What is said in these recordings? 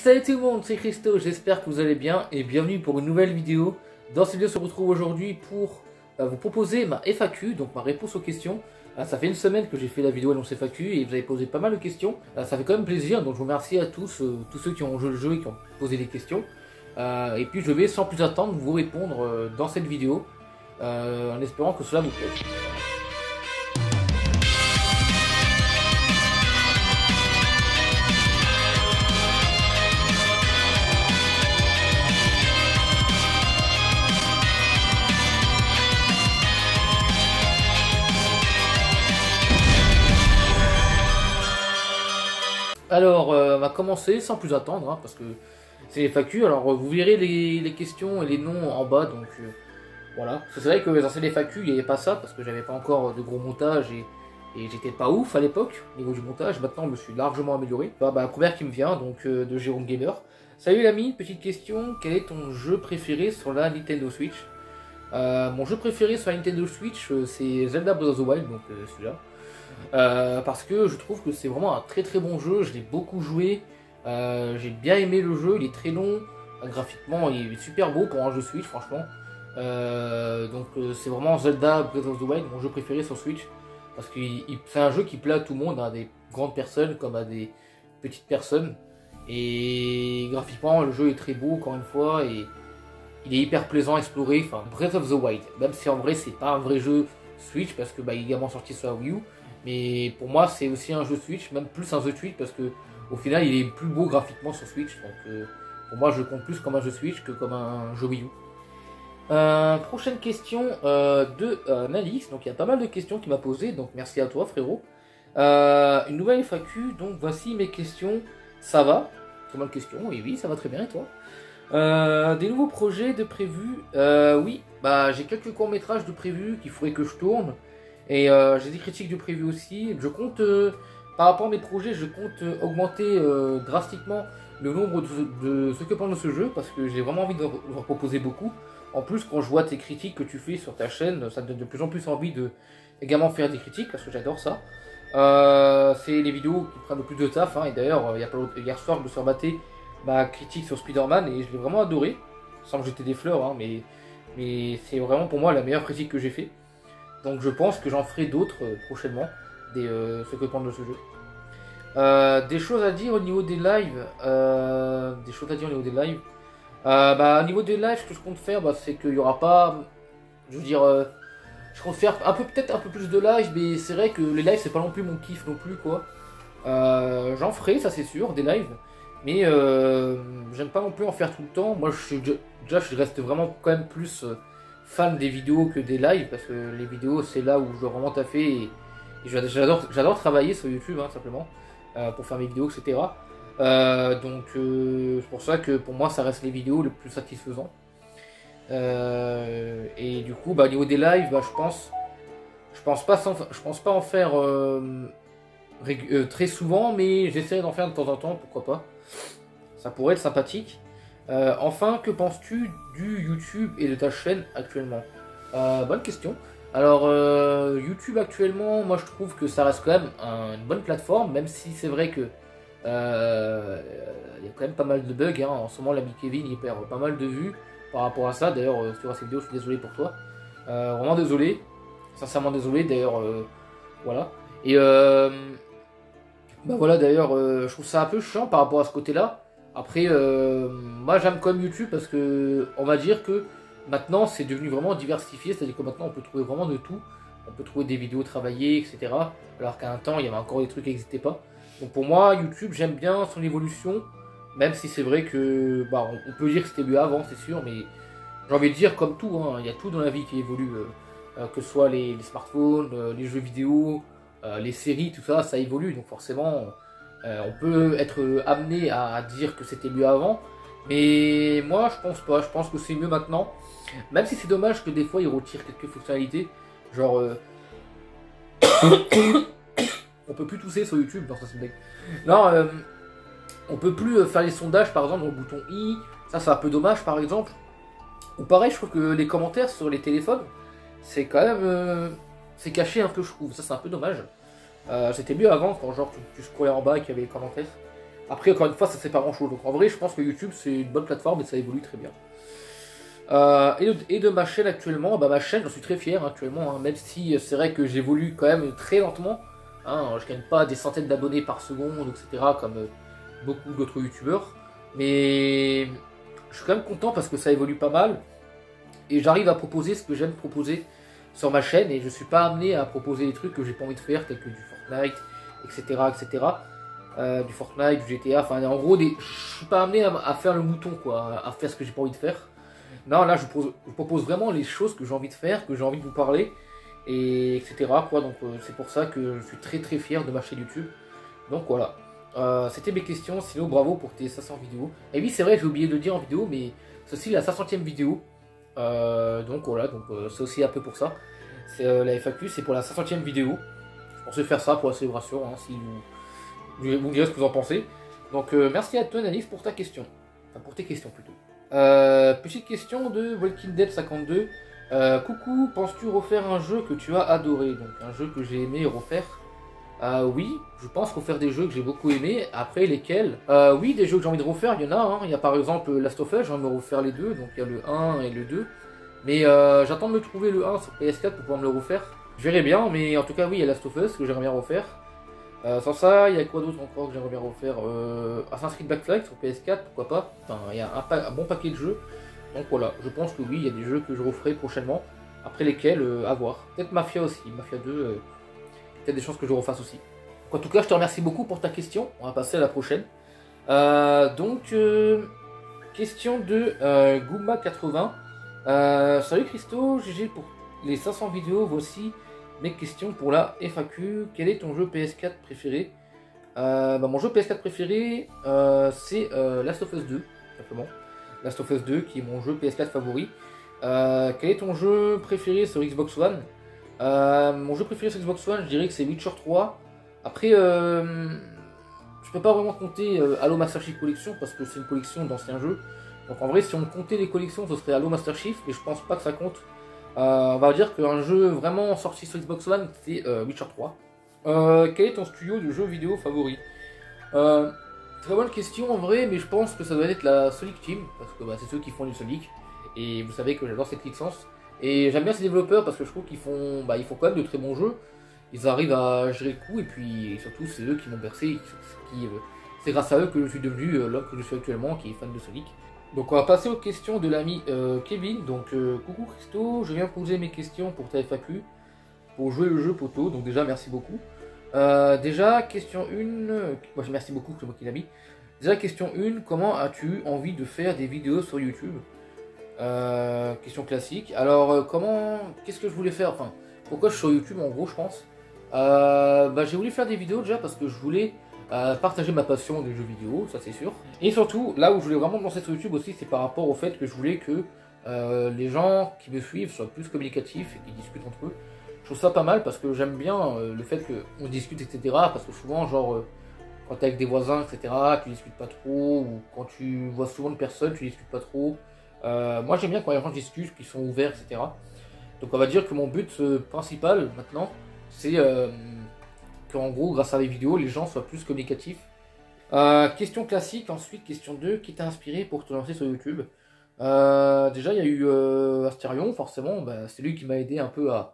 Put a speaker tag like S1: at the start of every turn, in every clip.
S1: Salut tout le monde, c'est Christo, j'espère que vous allez bien et bienvenue pour une nouvelle vidéo. Dans cette vidéo, on se retrouve aujourd'hui pour vous proposer ma FAQ, donc ma réponse aux questions. Ça fait une semaine que j'ai fait la vidéo annonce FAQ et vous avez posé pas mal de questions. Ça fait quand même plaisir, donc je vous remercie à tous, tous ceux qui ont joué le jeu et qui ont posé des questions. Et puis je vais sans plus attendre vous répondre dans cette vidéo, en espérant que cela vous plaise. Alors, on va commencer sans plus attendre, hein, parce que c'est les FAQ. Alors, vous verrez les questions et les noms en bas, donc voilà. C'est vrai que dans ces FAQ, il n'y avait pas ça, parce que j'avais pas encore de gros montage et j'étais pas ouf à l'époque, au niveau du montage. Maintenant, je me suis largement amélioré. La première qui me vient, donc de Jérôme Gamer. Salut l'ami, petite question, quel est ton jeu préféré sur la Nintendo Switch? Mon jeu préféré sur la Nintendo Switch, c'est Zelda Breath of the Wild, donc celui-là. Parce que je trouve que c'est vraiment un très très bon jeu, je l'ai beaucoup joué, j'ai bien aimé le jeu, il est très long, graphiquement il est super beau pour un jeu Switch franchement, donc c'est vraiment Zelda Breath of the Wild, mon jeu préféré sur Switch, parce que c'est un jeu qui plaît à tout le monde, à des grandes personnes comme à des petites personnes, et graphiquement le jeu est très beau encore une fois, et il est hyper plaisant à explorer, enfin Breath of the Wild, même si en vrai c'est pas un vrai jeu Switch, parce que il est également sorti sur la Wii U. Mais pour moi, c'est aussi un jeu Switch, même plus un jeu Switch, parce que au final, il est plus beau graphiquement sur Switch. Donc, pour moi, je le compte plus comme un jeu Switch que comme un jeu Wii U. Prochaine question de Nalix. Donc, il y a pas mal de questions qu'il m'a posées. Donc, merci à toi, frérot. Une nouvelle FAQ. Donc, voici mes questions. Ça va? Très bonne question. Oui, ça va très bien. Et toi? Des nouveaux projets de prévus? Oui, j'ai quelques courts-métrages de prévus qu'il faudrait que je tourne. Et j'ai des critiques de prévu aussi. Je compte, par rapport à mes projets, je compte augmenter drastiquement le nombre de occupants de ce jeu, parce que j'ai vraiment envie de leur proposer beaucoup. En plus, quand je vois tes critiques que tu fais sur ta chaîne, ça me donne de plus en plus envie de également faire des critiques, parce que j'adore ça. C'est les vidéos qui prennent le plus de taf, hein, et d'ailleurs, hier soir, je me suis rematé ma critique sur Spider-Man, et je l'ai vraiment adoré, sans me jeter des fleurs, hein, mais c'est vraiment pour moi la meilleure critique que j'ai fait. Donc je pense que j'en ferai d'autres prochainement, ceux que prendre de ce jeu. Des choses à dire au niveau des lives. Au niveau des lives, ce que je compte faire, c'est qu'il n'y aura pas... Je veux dire, je compte faire peut-être un peu plus de lives, mais c'est vrai que les lives, c'est pas non plus mon kiff non plus, quoi. J'en ferai, ça c'est sûr, des lives. Mais j'aime pas non plus en faire tout le temps. Moi, je reste vraiment quand même plus... fan des vidéos que des lives, parce que les vidéos c'est là où je dois vraiment taffer, et j'adore travailler sur YouTube, hein, simplement pour faire mes vidéos, etc. Donc c'est pour ça que pour moi ça reste les vidéos le plus satisfaisant, et du coup au niveau des lives, je pense pas en faire très souvent, mais j'essaie d'en faire de temps en temps, pourquoi pas, ça pourrait être sympathique. Enfin, que penses-tu du YouTube et de ta chaîne actuellement? Bonne question. Alors, YouTube actuellement, moi je trouve que ça reste quand même une bonne plateforme, même si c'est vrai que il y a quand même pas mal de bugs, hein. En ce moment, l'ami Kevin il perd pas mal de vues par rapport à ça. D'ailleurs, si tu vois cette vidéo, je suis désolé pour toi. Vraiment désolé, sincèrement désolé. D'ailleurs, voilà. Et voilà, d'ailleurs, je trouve ça un peu chiant par rapport à ce côté-là. Après, moi j'aime quand même YouTube, parce que on va dire que maintenant c'est devenu vraiment diversifié, c'est-à-dire que maintenant on peut trouver vraiment de tout. On peut trouver des vidéos travaillées, etc. Alors qu'à un temps il y avait encore des trucs qui n'existaient pas. Donc pour moi YouTube, j'aime bien son évolution, même si c'est vrai que on peut dire que c'était mieux avant, c'est sûr, mais j'ai envie de dire comme tout, hein, il y a tout dans la vie qui évolue, que ce soit les smartphones, les jeux vidéo, les séries, tout ça, ça évolue, donc forcément... on peut être amené à dire que c'était mieux avant, mais moi je pense pas, je pense que c'est mieux maintenant, même si c'est dommage que des fois ils retirent quelques fonctionnalités, genre on peut plus tousser sur YouTube, non ça c'est une blague. Non, on peut plus faire les sondages par exemple dans le bouton I, ça c'est un peu dommage par exemple, ou pareil je trouve que les commentaires sur les téléphones, c'est quand même, c'est caché un peu je trouve, ça c'est un peu dommage. C'était mieux avant quand genre tu scrollais en bas et qu'il y avait les commentaires. Après, encore une fois, ça c'est pas grand chose. Donc en vrai, je pense que YouTube c'est une bonne plateforme et ça évolue très bien. Et de ma chaîne actuellement, bah, ma chaîne, j'en suis très fier actuellement, hein, même si c'est vrai que j'évolue quand même très lentement. Hein, je gagne pas des centaines d'abonnés par seconde, etc. comme beaucoup d'autres youtubeurs. Mais je suis quand même content parce que ça évolue pas mal. Et j'arrive à proposer ce que j'aime proposer sur ma chaîne. Et je suis pas amené à proposer des trucs que j'ai pas envie de faire, tels que du Fortnite, etc. etc. Du Fortnite, du GTA, enfin en gros, je suis pas amené à faire le mouton, quoi, à faire ce que j'ai pas envie de faire. Non, là, je propose vraiment les choses que j'ai envie de faire, que j'ai envie de vous parler, et etc. quoi. Donc, c'est pour ça que je suis très très fier de ma chaîne YouTube. Donc, voilà. C'était mes questions. Sinon, bravo pour tes 500 vidéos. Et oui, c'est vrai, j'ai oublié de le dire en vidéo, mais ceci la 500e vidéo. Donc, voilà. Donc, c'est aussi un peu pour ça. C'est la FAQ, c'est pour la 500e vidéo. Je pensais faire ça pour la célébration, hein, si vous me direz ce que vous en pensez. Donc, merci à toi, Nanis, pour ta question. Enfin, pour tes questions plutôt. Petite question de Walking Dead 52. Coucou, penses-tu refaire un jeu que tu as adoré? Donc un jeu que j'ai aimé refaire. Oui, je pense refaire des jeux que j'ai beaucoup aimé. Après lesquels oui, des jeux que j'ai envie de refaire, il y en a. Hein. Il y a par exemple Last of Us, j'ai envie de refaire les deux. Donc il y a le 1 et le 2. Mais j'attends de me trouver le 1 sur PS4 pour pouvoir me le refaire. Je verrai bien, mais en tout cas oui, il y a Last of Us que j'aimerais bien refaire. Sans ça, il y a quoi d'autre encore que j'aimerais bien refaire? Assassin's Creed Black Flag sur PS4, pourquoi pas? Enfin, il y a un bon paquet de jeux. Donc voilà, je pense que oui, il y a des jeux que je referai prochainement. Après lesquels, à voir. Peut-être Mafia aussi, Mafia 2, peut-être des chances que je refasse aussi. En tout cas, je te remercie beaucoup pour ta question. On va passer à la prochaine. Question de Gouma80. Salut Christo, GG pour les 500 vidéos, voici mes questions pour la FAQ. Quel est ton jeu PS4 préféré? Mon jeu PS4 préféré, c'est Last of Us 2, simplement. Last of Us 2, qui est mon jeu PS4 favori. Quel est ton jeu préféré sur Xbox One? Mon jeu préféré sur Xbox One, je dirais que c'est Witcher 3. Après, je peux pas vraiment compter Halo Master Chief Collection, parce que c'est une collection d'anciens jeux. Donc en vrai, si on comptait les collections, ce serait Halo Master Chief, mais je pense pas que ça compte. On va dire qu'un jeu vraiment sorti sur Xbox One, c'est Witcher 3. Quel est ton studio de jeux vidéo favori? Très bonne question en vrai, mais je pense que ça doit être la Sonic Team, parce que c'est ceux qui font du Sonic, et vous savez que j'adore cette licence. Et j'aime bien ces développeurs parce que je trouve qu'ils font, ils font quand même de très bons jeux. Ils arrivent à gérer le coup, et puis surtout c'est eux qui m'ont bercé, c'est grâce à eux que je suis devenu l'homme que je suis actuellement, qui est fan de Sonic. Donc on va passer aux questions de l'ami Kevin. Donc coucou Christo, je viens poser mes questions pour ta FAQ, pour jouer le jeu poteau, donc déjà merci beaucoup. Déjà question 1, moi merci beaucoup, c'est moi qui l'ai mis. Déjà question 1, comment as-tu envie de faire des vidéos sur YouTube? Question classique. Alors qu'est-ce que je voulais faire? Enfin, pourquoi je suis sur YouTube en gros je pense. J'ai voulu faire des vidéos déjà parce que je voulais partager ma passion des jeux vidéo, ça c'est sûr. Et surtout, là où je voulais vraiment me lancer sur YouTube aussi, c'est par rapport au fait que je voulais que les gens qui me suivent soient plus communicatifs et qu'ils discutent entre eux. Je trouve ça pas mal parce que j'aime bien le fait qu'on discute, etc. Parce que souvent, genre, quand t'es avec des voisins, etc., tu discutes pas trop, ou quand tu vois souvent de personnes, tu discutes pas trop. Moi j'aime bien quand les gens discutent, qu'ils sont ouverts, etc. Donc on va dire que mon but principal maintenant, c'est qu'en gros, grâce à les vidéos, les gens soient plus communicatifs. Question classique, ensuite question 2, qui t'a inspiré pour te lancer sur YouTube? Déjà il y a eu Astérion, forcément, c'est lui qui m'a aidé un peu à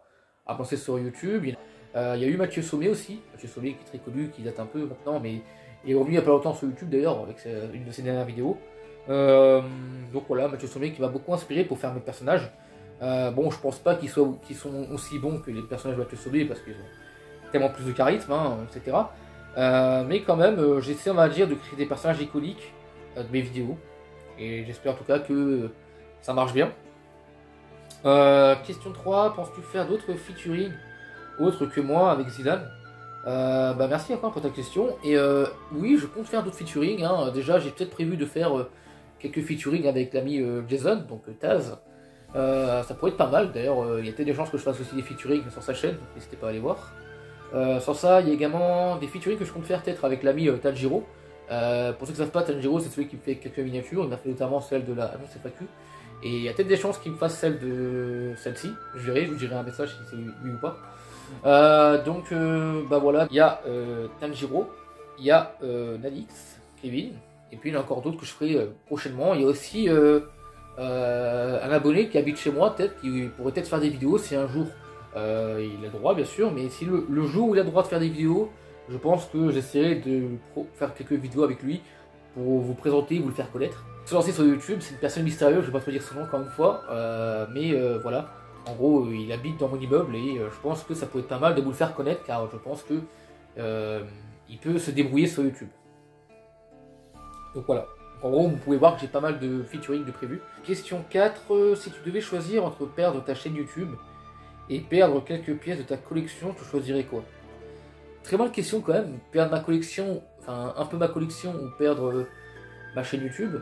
S1: me lancer sur YouTube. Il y a eu Mathieu Sommet aussi, Mathieu Sommet qui est très connu, qui date un peu maintenant, mais il est revenu il n'y a pas longtemps sur YouTube d'ailleurs, avec une de ses dernières vidéos. Donc voilà, Mathieu Sommet qui m'a beaucoup inspiré pour faire mes personnages. Je pense pas qu'ils sont aussi bons que les personnages de Mathieu Sommet parce qu'ils ont tellement plus de charisme, etc. Mais quand même, j'essaie, on va dire, de créer des personnages iconiques de mes vidéos. Et j'espère en tout cas que ça marche bien. Question 3, penses-tu faire d'autres featuring autres que moi avec Zidane? Merci encore pour ta question. Et oui, je compte faire d'autres featuring. Déjà, j'ai peut-être prévu de faire quelques featuring avec l'ami Jason, donc Taz. Ça pourrait être pas mal. D'ailleurs, il y a peut-être des chances que je fasse aussi des featuring sur sa chaîne, donc n'hésitez pas à aller voir. Sans ça, il y a également des featuring que je compte faire peut-être avec l'ami Tanjiro. Pour ceux qui ne savent pas, Tanjiro c'est celui qui me fait quelques miniatures. Il m'a fait notamment celle de la annonce FAQ. Et il y a peut-être des chances qu'il me fasse celle-ci. Je vous dirai un message si c'est lui ou pas. Voilà, il y a Tanjiro, il y a Nadix, Kevin. Et puis il y en a encore d'autres que je ferai prochainement. Il y a aussi un abonné qui habite chez moi, peut-être, qui pourrait peut-être faire des vidéos si un jour il a le droit, bien sûr. Mais si le jour où il a le droit de faire des vidéos, je pense que j'essaierai de faire quelques vidéos avec lui pour vous présenter, vous le faire connaître. Se lancer sur YouTube, c'est une personne mystérieuse, je vais pas trop dire son nom encore une fois, mais voilà. En gros, il habite dans mon immeuble et je pense que ça peut être pas mal de vous le faire connaître car je pense que il peut se débrouiller sur YouTube. Donc voilà. En gros, vous pouvez voir que j'ai pas mal de featuring de prévu. Question 4. Si tu devais choisir entre perdre ta chaîne YouTube et perdre quelques pièces de ta collection, tu choisirais quoi? Très bonne question quand même. Perdre ma collection, enfin un peu ma collection ou perdre ma chaîne YouTube,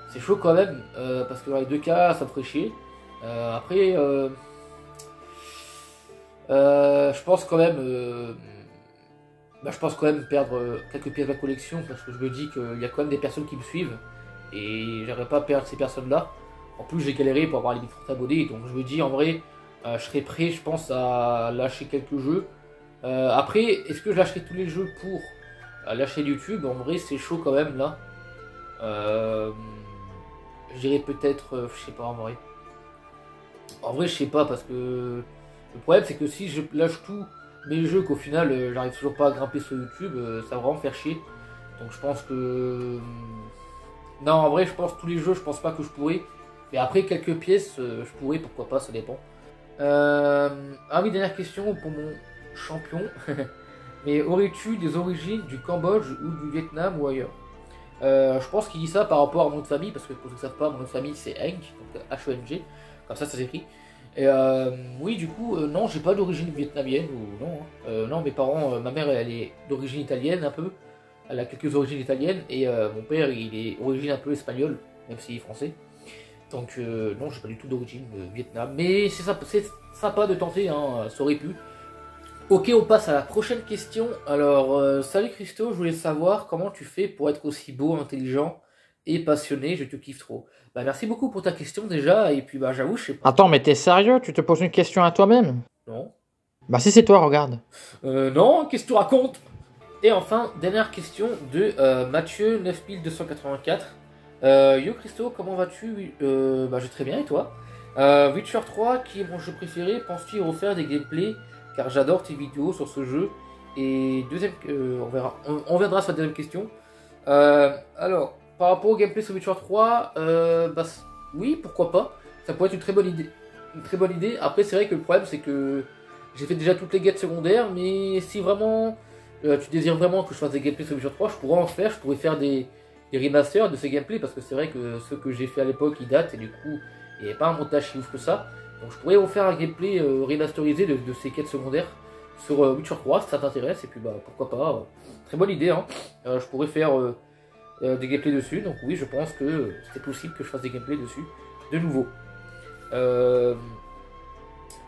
S1: c'est chaud quand même. Parce que dans les deux cas, ça me ferait chier. Après, je pense quand même... je pense quand même perdre quelques pièces de la collection parce que je me dis qu'il y a quand même des personnes qui me suivent et j'aimerais pas perdre ces personnes là. En plus j'ai galéré pour avoir les 1030 abonnés donc je me dis en vrai je serais prêt je pense à lâcher quelques jeux. Après est-ce que je lâcherai tous les jeux pour lâcher YouTube? En vrai c'est chaud quand même là. Je dirais peut-être je sais pas en vrai. En vrai je sais pas parce que le problème c'est que si je lâche tout mes jeux qu'au final j'arrive toujours pas à grimper sur YouTube, ça va vraiment faire chier. Donc je pense que... Non en vrai je pense tous les jeux je pense pas que je pourrais. Mais après quelques pièces je pourrais, pourquoi pas, ça dépend. Ah oui, dernière question pour mon champion. Mais aurais-tu des origines du Cambodge ou du Vietnam ou ailleurs? Je pense qu'il dit ça par rapport à mon nom de famille, parce que pour ceux qui ne savent pas, mon nom de famille c'est Heng, donc H-E-N-G, comme ça s'écrit. Et oui, du coup, non, j'ai pas d'origine vietnamienne, ou non. Non, mes parents, ma mère, elle est d'origine italienne un peu. Elle a quelques origines italiennes. Et mon père, il est d'origine un peu espagnole, même s'il est français. Donc, non, j'ai pas du tout d'origine Vietnam. Mais c'est sympa de tenter, hein, ça aurait pu. Ok, on passe à la prochaine question. Alors, salut Christo, je voulais savoir comment tu fais pour être aussi beau, intelligent et passionné, je te kiffe trop. Bah merci beaucoup pour ta question déjà, et puis bah j'avoue, je sais pas.
S2: Attends, mais t'es sérieux? Tu te poses une question à toi-même?
S1: Non.
S2: Bah si c'est toi, regarde.
S1: Non, qu'est-ce que tu racontes? Et enfin, dernière question de Mathieu 9284. Yo Christo, comment vas-tu? Bah je vais très bien, et toi? Witcher 3, qui est mon jeu préféré, penses-tu y refaire des gameplays? Car j'adore tes vidéos sur ce jeu. Et deuxième, on viendra sur la deuxième question. Alors, par rapport au gameplay sur Witcher 3, bah, oui, pourquoi pas. Ça pourrait être une très bonne idée. Après, c'est vrai que le problème, c'est que j'ai fait déjà toutes les quêtes secondaires, mais si vraiment tu désires vraiment que je fasse des gameplays sur Witcher 3, je pourrais en faire. Je pourrais faire des remasters de ces gameplays, parce que c'est vrai que ceux que j'ai fait à l'époque, ils datent, et du coup, il n'y avait pas un montage si ouf que ça. Donc je pourrais vous faire un gameplay remasterisé de ces quêtes secondaires sur Witcher 3 si ça t'intéresse, et puis bah pourquoi pas, très bonne idée, hein. Je pourrais faire des gameplays dessus, donc oui je pense que c'est possible que je fasse des gameplays dessus de nouveau.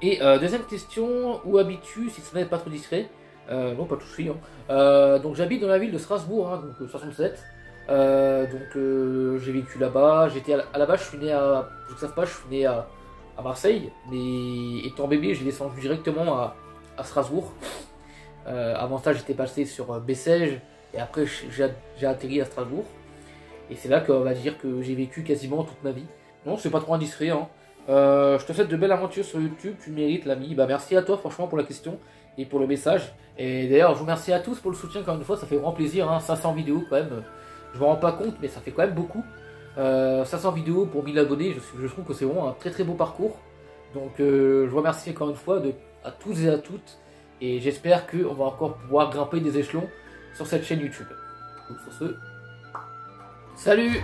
S1: Deuxième question, où habites-tu si ce n'est pas trop discret? Non, pas tout de suite, hein. Donc j'habite dans la ville de Strasbourg, hein, donc 67. J'ai vécu là-bas, à la base je suis né à, je ne sais pas, je suis né à Marseille, mais étant bébé j'ai descendu directement à Strasbourg. Avant ça j'étais passé sur Bessèges et après j'ai atterri à Strasbourg. Et c'est là qu'on va dire que j'ai vécu quasiment toute ma vie. Non, c'est pas trop indiscret, hein. Je te souhaite de belles aventures sur YouTube, tu mérites l'ami. Bah merci à toi franchement pour la question et pour le message. Et d'ailleurs je vous remercie à tous pour le soutien encore une fois, ça fait vraiment plaisir, hein. 500 vidéos quand même, je me rends pas compte mais ça fait quand même beaucoup. 500 vidéos pour 1000 abonnés, je trouve que c'est vraiment un très très beau parcours. Donc je vous remercie encore une fois à tous et à toutes. Et j'espère qu'on va encore pouvoir grimper des échelons sur cette chaîne YouTube. Donc sur ce, salut!